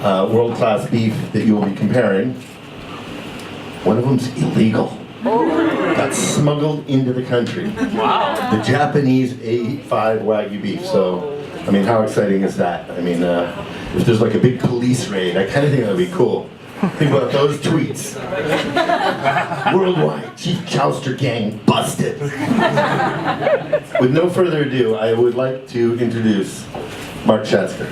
world-class beef that you will be comparing. One of them's illegal. Got smuggled into the country. Wow. The Japanese A5 Wagyu beef. So, I mean, how exciting is that? I mean, if there's like a big police raid, I kind of think that would be cool. Think about those tweets. Worldwide Chief Chowster Gang busted. With no further ado, I would like to introduce Mark Schatzker.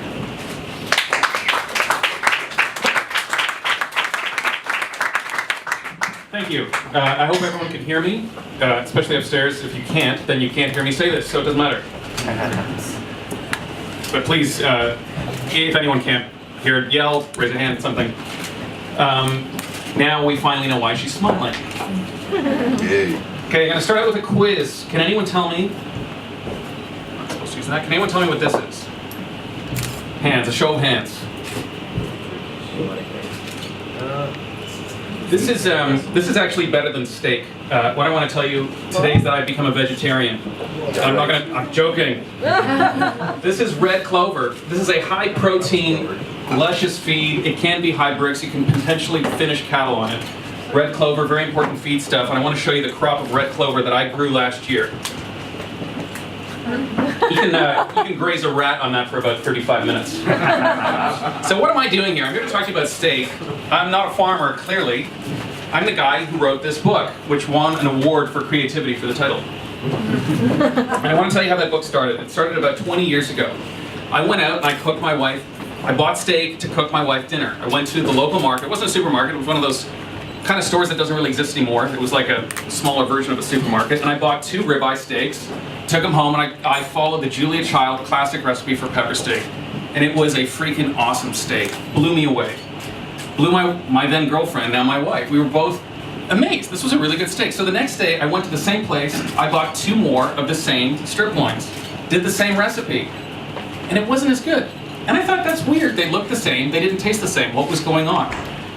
Thank you. I hope everyone can hear me, especially upstairs. If you can't, then you can't hear me say this, so it doesn't matter. But please, if anyone can't hear it, yell, raise a hand, something. Now we finally know why she's smiling. Okay, I'm going to start out with a quiz. Can anyone tell me? I'm not supposed to use that. Can anyone tell me what this is? Hands, a show of hands. This is actually better than steak. What I want to tell you today is that I've become a vegetarian. I'm joking. This is red clover. This is a high protein, luscious feed. It can be high bricks. You can potentially finish cattle on it. Red clover, very important feed stuff. And I want to show you the crop of red clover that I grew last year. You can graze a rat on that for about 35 minutes. So what am I doing here? I'm going to talk to you about steak. I'm not a farmer, clearly. I'm the guy who wrote this book, which won an award for creativity for the title. And I want to tell you how that book started. It started about 20 years ago. I went out and I cooked my wife. I bought steak to cook my wife dinner. I went to the local market. It wasn't a supermarket. It was one of those kind of stores that doesn't really exist anymore. It was like a smaller version of a supermarket. And I bought 2 ribeye steaks, took them home, and I followed the Julia Child classic recipe for pepper steak. And it was a freaking awesome steak. Blew me away. Blew my then girlfriend, now my wife. We were both amazed. This was a really good steak. So the next day, I went to the same place. I bought 2 more of the same strip loins. Did the same recipe. And it wasn't as good. And I thought, that's weird. They looked the same. They didn't taste the same. What was going on?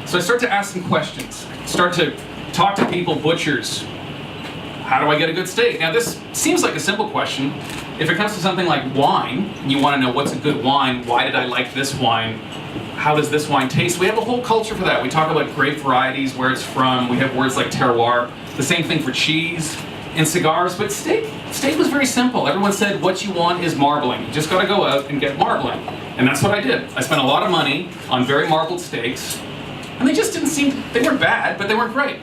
So I started to ask some questions. Start to talk to people, butchers. How do I get a good steak? Now this seems like a simple question. If it comes to something like wine, and you want to know what's a good wine, why did I like this wine? How does this wine taste? We have a whole culture for that. We talk about grape varieties, where it's from. We have words like terroir. The same thing for cheese and cigars. But steak was very simple. Everyone said what you want is marbling. You just got to go out and get marbling. And that's what I did. I spent a lot of money on very marbled steaks. And they just didn't seem, they weren't bad, but they weren't great.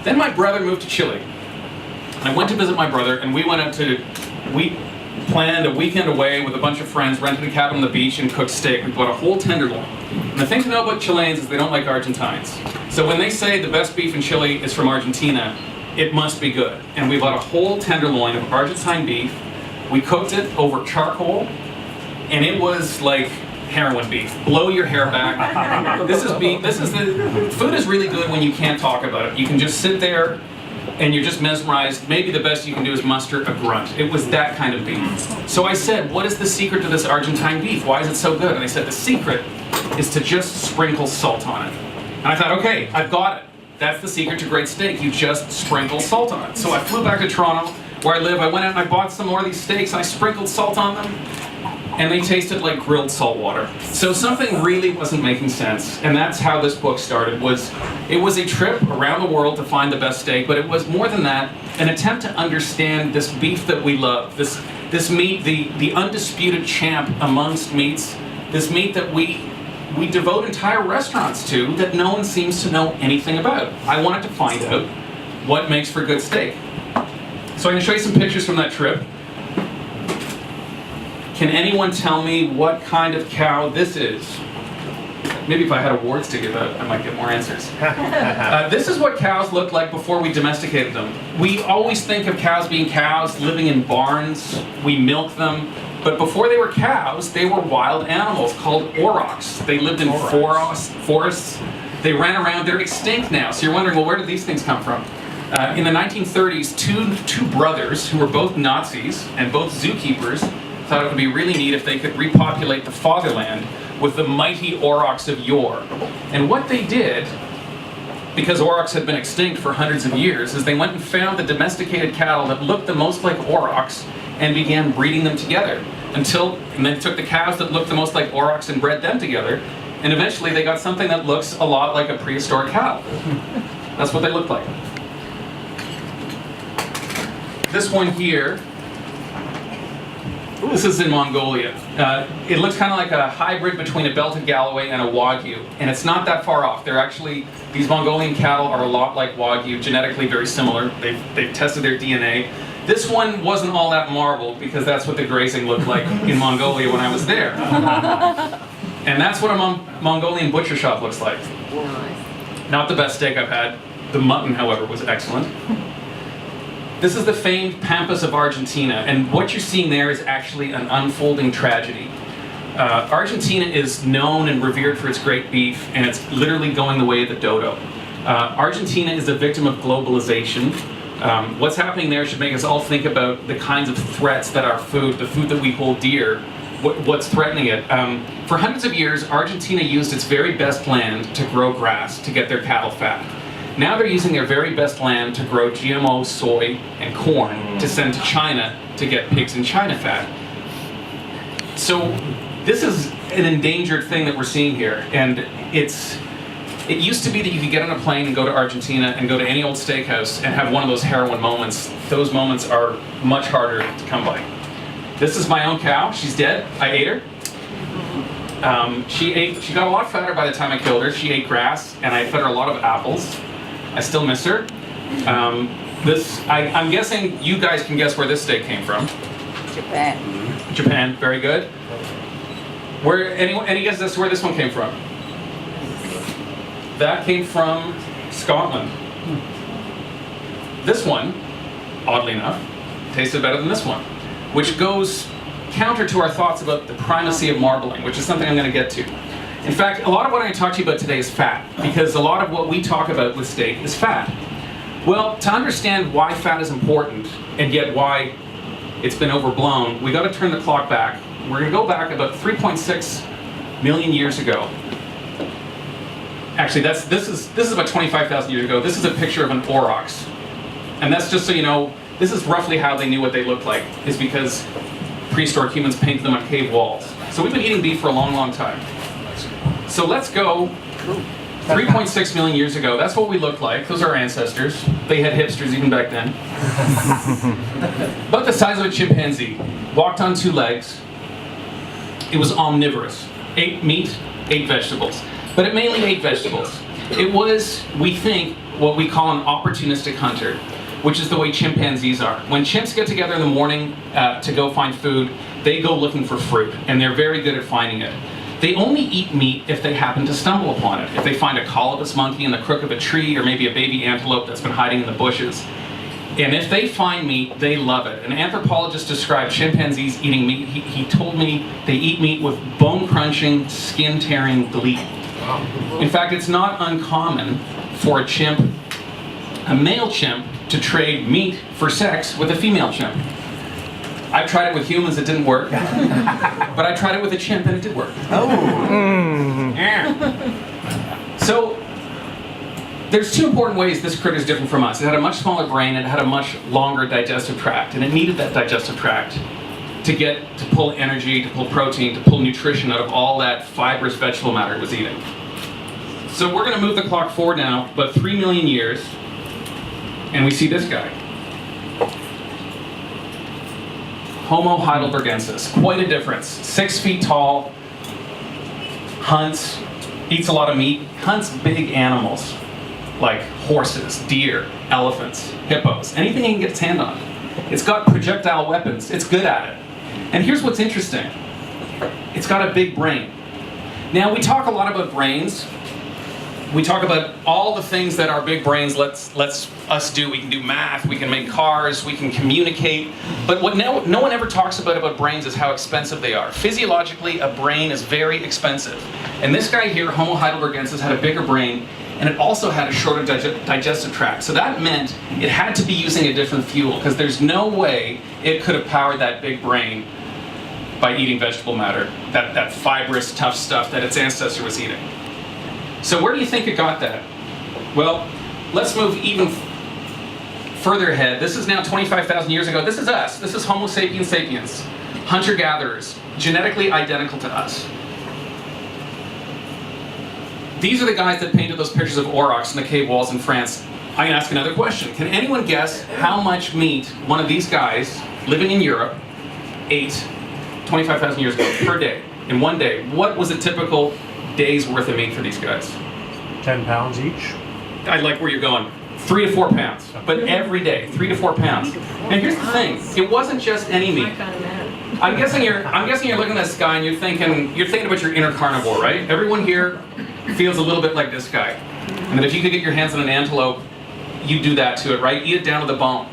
Then my brother moved to Chile. I went to visit my brother, and we planned a weekend away with a bunch of friends, rented a cabin on the beach, and cooked steak. We bought a whole tenderloin. And the thing to know about Chileans is they don't like Argentines. So when they say the best beef in Chile is from Argentina, it must be good. And we bought a whole tenderloin of Argentine beef. We cooked it over charcoal, and it was like heroin beef. Blow your hair back. This is beef. Food is really good when you can't talk about it. You can just sit there and you're just mesmerized. Maybe the best you can do is muster a grunt. It was that kind of beef. So I said, what is the secret to this Argentine beef? Why is it so good? And they said, the secret is to just sprinkle salt on it. And I thought, okay, I've got it. That's the secret to great steak. You just sprinkle salt on it. So I flew back to Toronto, where I live. I went out and I bought some more of these steaks, and I sprinkled salt on them. And they tasted like grilled salt water. So something really wasn't making sense, and that's how this book started. It was a trip around the world to find the best steak, but it was more than that, an attempt to understand this beef that we love, this meat, the undisputed champ amongst meats, this meat that we devote entire restaurants to that no one seems to know anything about. I wanted to find out what makes for good steak. So I'm going to show you some pictures from that trip. Can anyone tell me what kind of cow this is? Maybe if I had awards to give out, I might get more answers. This is what cows looked like before we domesticated them. We always think of cows being cows, living in barns. We milk them. But before they were cows, they were wild animals called aurochs. They lived in forests. They ran around. They're extinct now. So you're wondering, well, where did these things come from? In the 1930s, two brothers who were both Nazis and both zookeepers thought it would be really neat if they could repopulate the fatherland with the mighty aurochs of yore. And what they did, because aurochs had been extinct for hundreds of years, is they went and found the domesticated cattle that looked the most like aurochs and began breeding them together. And then took the cows that looked the most like aurochs and bred them together. And eventually they got something that looks a lot like a prehistoric cow. That's what they look like. This one here, this is in Mongolia. It looks kind of like a hybrid between a belted Galloway and a Wagyu, and it's not that far off. They're actually, these Mongolian cattle are a lot like Wagyu, genetically very similar. They've tested their DNA. This one wasn't all that marbled because that's what the grazing looked like in Mongolia when I was there. And that's what a Mongolian butcher shop looks like. Not the best steak I've had. The mutton, however, was excellent. This is the famed Pampas of Argentina, and what you're seeing there is actually an unfolding tragedy. Argentina is known and revered for its great beef, and it's literally going the way of the dodo. Argentina is a victim of globalization. What's happening there should make us all think about the kinds of threats that our food, the food that we hold dear, what's threatening it. For hundreds of years, Argentina used its very best land to grow grass to get their cattle fat. Now they're using their very best land to grow GMO soy and corn to send to China to get pigs in China fat. So this is an endangered thing that we're seeing here, and it used to be that you could get on a plane and go to Argentina and go to any old steakhouse and have one of those heroin moments. Those moments are much harder to come by. This is my own cow. She's dead. I ate her. She got a lot fatter by the time I killed her. She ate grass, and I fed her a lot of apples. I still miss her. I'm guessing you guys can guess where this steak came from. Japan. Japan, very good. Any guesses as to where this one came from? That came from Scotland. This one, oddly enough, tasted better than this one, which goes counter to our thoughts about the primacy of marbling, which is something I'm going to get to. In fact, a lot of what I'm going to talk to you about today is fat, because a lot of what we talk about with steak is fat. Well, to understand why fat is important, and yet why it's been overblown, we got to turn the clock back. We're going to go back about 3.6 million years ago. Actually, this is about 25,000 years ago. This is a picture of an aurochs. And that's just so you know, this is roughly how they knew what they looked like, is because prehistoric humans painted them on cave walls. So we've been eating beef for a long, long time. So let's go 3.6 million years ago. That's what we looked like. Those are our ancestors. They had hipsters even back then. About the size of a chimpanzee. Walked on two legs. It was omnivorous. Ate meat, ate vegetables. But it mainly ate vegetables. It was, we think, what we call an opportunistic hunter, which is the way chimpanzees are. When chimps get together in the morning to go find food, they go looking for fruit, and they're very good at finding it. They only eat meat if they happen to stumble upon it. If they find a colobus monkey in the crook of a tree, or maybe a baby antelope that's been hiding in the bushes. And if they find meat, they love it. An anthropologist described chimpanzees eating meat. He told me they eat meat with bone-crunching, skin-tearing glee. In fact, it's not uncommon for a male chimp, to trade meat for sex with a female chimp. I've tried it with humans, it didn't work. But I tried it with a chimp and it did work. So, there's two important ways this critter is different from us. It had a much smaller brain, and it had a much longer digestive tract, and it needed that digestive tract to pull energy, to pull protein, to pull nutrition out of all that fibrous vegetable matter it was eating. So we're going to move the clock forward now, about 3 million years, and we see this guy. Homo heidelbergensis, quite a difference. 6 feet tall, hunts, eats a lot of meat, hunts big animals like horses, deer, elephants, hippos, anything he can get its hand on. It's got projectile weapons, it's good at it. And here's what's interesting. It's got a big brain. Now, we talk a lot about brains. We talk about all the things that our big brains lets us do. We can do math, we can make cars, we can communicate. But what no one ever talks about brains is how expensive they are. Physiologically, a brain is very expensive. And this guy here, Homo heidelbergensis, had a bigger brain, and it also had a shorter digestive tract. So that meant it had to be using a different fuel, because there's no way it could have powered that big brain by eating vegetable matter, that fibrous, tough stuff that its ancestor was eating. So where do you think it got that? Well, let's move even further ahead. This is now 25,000 years ago. This is us. This is Homo sapiens sapiens, hunter-gatherers, genetically identical to us. These are the guys that painted those pictures of aurochs in the cave walls in France. I'm going to ask another question. Can anyone guess how much meat one of these guys living in Europe ate 25,000 years ago per day, in one day? What was a typical day's worth of meat for these guys? 10 pounds each. I like where you're going. 3 to 4 pounds, but every day, 3 to 4 pounds. And here's the thing: it wasn't just any meat. I'm guessing you're looking at this guy and you're thinking about your inner carnivore, right? Everyone here feels a little bit like this guy, and that if you could get your hands on an antelope, you'd do that to it, right? Eat it down to the bone.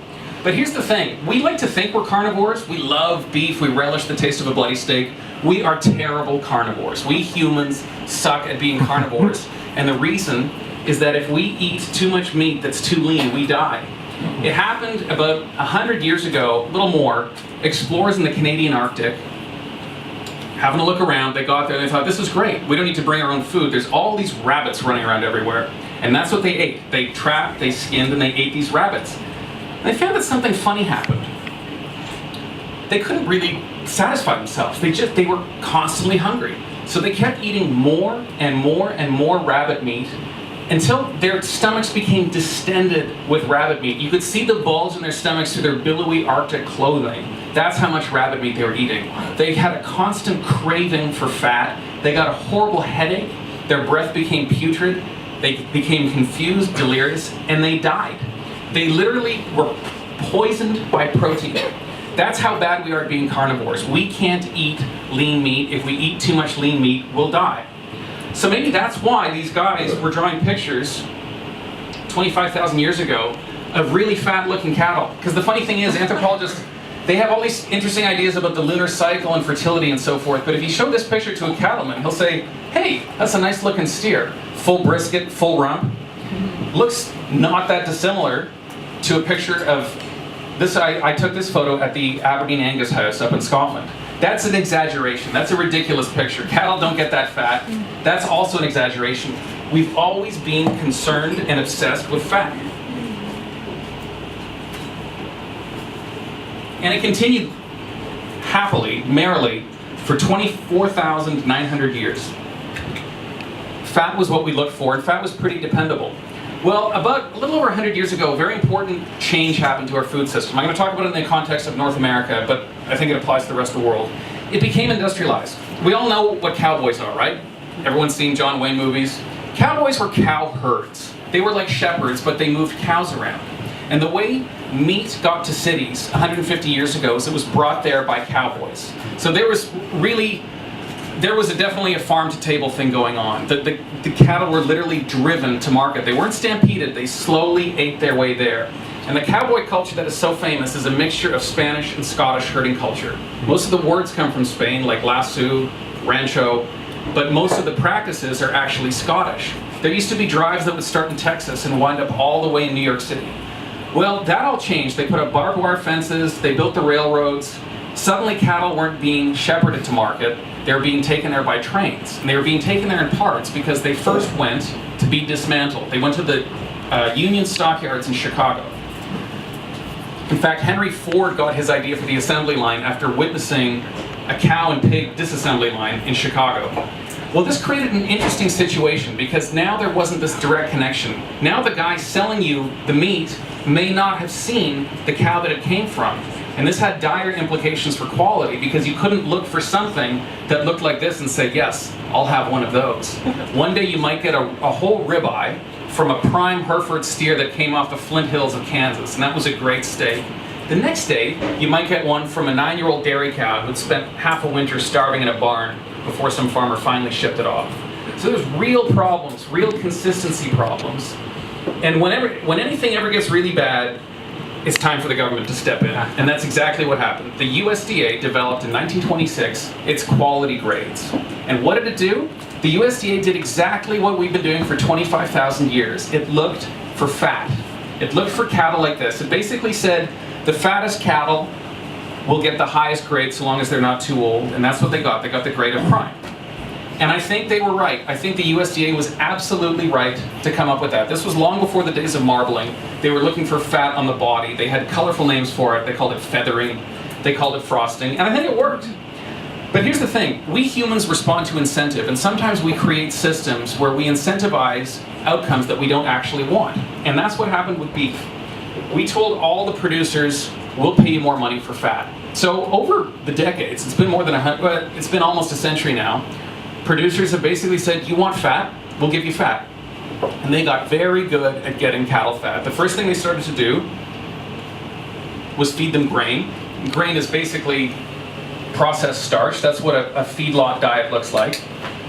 But here's the thing: we like to think we're carnivores. We love beef. We relish the taste of a bloody steak. We are terrible carnivores. We humans suck at being carnivores, and the reason is that if we eat too much meat that's too lean, we die. It happened about 100 years ago, a little more. Explorers in the Canadian Arctic, having a look around, they got there and they thought, this is great. We don't need to bring our own food. There's all these rabbits running around everywhere. And that's what they ate. They trapped, they skinned, and they ate these rabbits. And they found that something funny happened. They couldn't really satisfy themselves. They were constantly hungry. So they kept eating more and more and more rabbit meat until their stomachs became distended with rabbit meat. You could see the bulge in their stomachs through their billowy Arctic clothing. That's how much rabbit meat they were eating. They had a constant craving for fat. They got a horrible headache. Their breath became putrid. They became confused, delirious, and they died. They literally were poisoned by protein. That's how bad we are at being carnivores. We can't eat lean meat. If we eat too much lean meat, we'll die. So maybe that's why these guys were drawing pictures 25,000 years ago of really fat-looking cattle. Because the funny thing is, anthropologists, they have all these interesting ideas about the lunar cycle and fertility and so forth, but if you show this picture to a cattleman, he'll say, hey, that's a nice-looking steer. Full brisket, full rump. Looks not that dissimilar to a picture of this. I took this photo at the Aberdeen Angus house up in Scotland. That's an exaggeration. That's a ridiculous picture. Cattle don't get that fat. That's also an exaggeration. We've always been concerned and obsessed with fat. And it continued happily, merrily, for 24,900 years. Fat was what we looked for, and fat was pretty dependable. Well, about a little over 100 years ago, a very important change happened to our food system. I'm going to talk about it in the context of North America, but I think it applies to the rest of the world. It became industrialized. We all know what cowboys are, right? Everyone's seen John Wayne movies. Cowboys were cow herds. They were like shepherds, but they moved cows around. And the way meat got to cities 150 years ago is it was brought there by cowboys. So there was definitely a farm-to-table thing going on. The cattle were literally driven to market. They weren't stampeded, they slowly ate their way there. And the cowboy culture that is so famous is a mixture of Spanish and Scottish herding culture. Most of the words come from Spain, like lasso, rancho, but most of the practices are actually Scottish. There used to be drives that would start in Texas and wind up all the way in New York City. Well, that all changed. They put up barbed wire fences, they built the railroads. Suddenly cattle weren't being shepherded to market. They were being taken there by trains. And they were being taken there in parts because they first went to be dismantled. They went to the Union stockyards in Chicago. In fact, Henry Ford got his idea for the assembly line after witnessing a cow and pig disassembly line in Chicago. Well, this created an interesting situation because now there wasn't this direct connection. Now the guy selling you the meat may not have seen the cow that it came from. And this had dire implications for quality because you couldn't look for something that looked like this and say, yes, I'll have one of those. One day you might get a whole ribeye from a prime Hereford steer that came off the Flint Hills of Kansas, and that was a great steak. The next day, you might get one from a 9-year-old dairy cow who'd spent half a winter starving in a barn before some farmer finally shipped it off. So there's real problems, real consistency problems. And when anything ever gets really bad, it's time for the government to step in. And that's exactly what happened. The USDA developed in 1926 its quality grades. And what did it do? The USDA did exactly what we've been doing for 25,000 years. It looked for fat. It looked for cattle like this. It basically said the fattest cattle will get the highest grade so long as they're not too old. And that's what they got. They got the grade of prime. And I think they were right. I think the USDA was absolutely right to come up with that. This was long before the days of marbling. They were looking for fat on the body. They had colorful names for it. They called it feathering. They called it frosting. And I think it worked. But here's the thing, we humans respond to incentive, and sometimes we create systems where we incentivize outcomes that we don't actually want. And that's what happened with beef. We told all the producers, we'll pay you more money for fat. So over the decades, it's been more than it's been almost a century now, producers have basically said, you want fat? We'll give you fat. And they got very good at getting cattle fat. The first thing they started to do was feed them grain. Grain is basically processed starch. That's what a feedlot diet looks like.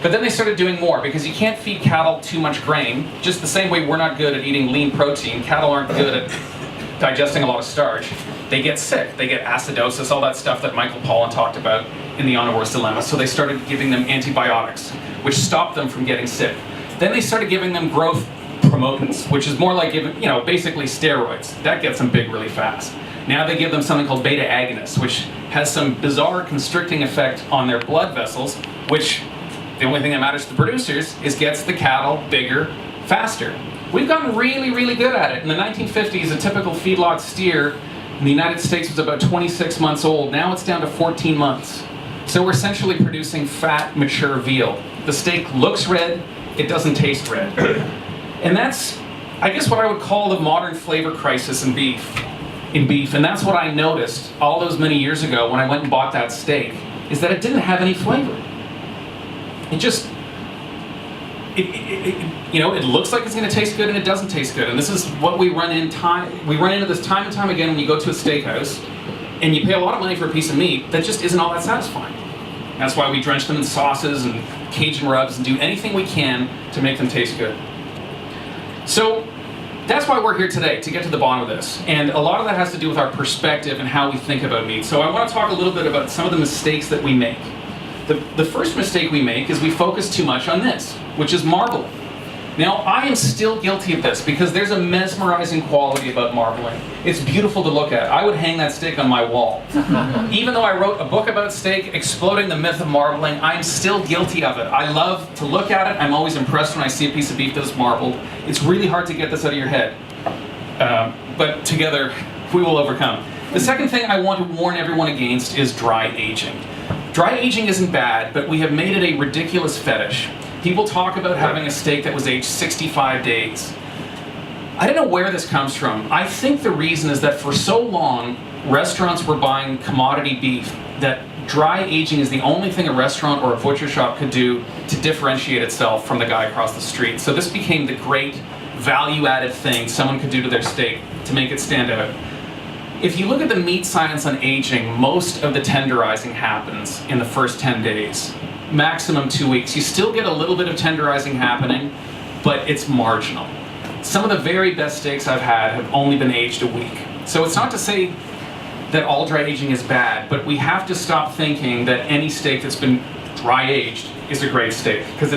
But then they started doing more, because you can't feed cattle too much grain. Just the same way we're not good at eating lean protein, cattle aren't good at digesting a lot of starch. They get sick. They get acidosis, all that stuff that Michael Pollan talked about in The Omnivore's Dilemma. So they started giving them antibiotics, which stopped them from getting sick. Then they started giving them growth promotants, which is more like giving, basically steroids. That gets them big really fast. Now they give them something called beta agonists, which has some bizarre constricting effect on their blood vessels, which the only thing that matters to the producers is gets the cattle bigger, faster. We've gotten really, really good at it. In the 1950s, a typical feedlot steer in the United States was about 26 months old. Now it's down to 14 months. So we're essentially producing fat, mature veal. The steak looks red, it doesn't taste red. And that's, I guess, what I would call the modern flavor crisis in beef. And that's what I noticed all those many years ago when I went and bought that steak, is that it didn't have any flavor. It just, it looks like it's going to taste good and it doesn't taste good. And this is what we run into this time and time again when you go to a steakhouse and you pay a lot of money for a piece of meat that just isn't all that satisfying. That's why we drench them in sauces and Cajun rubs and do anything we can to make them taste good. So that's why we're here today, to get to the bottom of this. And a lot of that has to do with our perspective and how we think about meat. So I want to talk a little bit about some of the mistakes that we make. The first mistake we make is we focus too much on this, which is marbling. Now, I am still guilty of this because there's a mesmerizing quality about marbling. It's beautiful to look at. I would hang that steak on my wall. Even though I wrote a book about steak, Exploding the Myth of Marbling, I'm still guilty of it. I love to look at it. I'm always impressed when I see a piece of beef that's marbled. It's really hard to get this out of your head. But together, we will overcome. The second thing I want to warn everyone against is dry aging. Dry aging isn't bad, but we have made it a ridiculous fetish. People talk about having a steak that was aged 65 days. I don't know where this comes from. I think the reason is that for so long, restaurants were buying commodity beef, that dry aging is the only thing a restaurant or a butcher shop could do to differentiate itself from the guy across the street. So this became the great value-added thing someone could do to their steak to make it stand out. If you look at the meat science on aging, most of the tenderizing happens in the first 10 days. Maximum 2 weeks. You still get a little bit of tenderizing happening, but it's marginal. Some of the very best steaks I've had have only been aged a week. So it's not to say that all dry aging is bad, but we have to stop thinking that any steak that's been dry aged is a great steak, because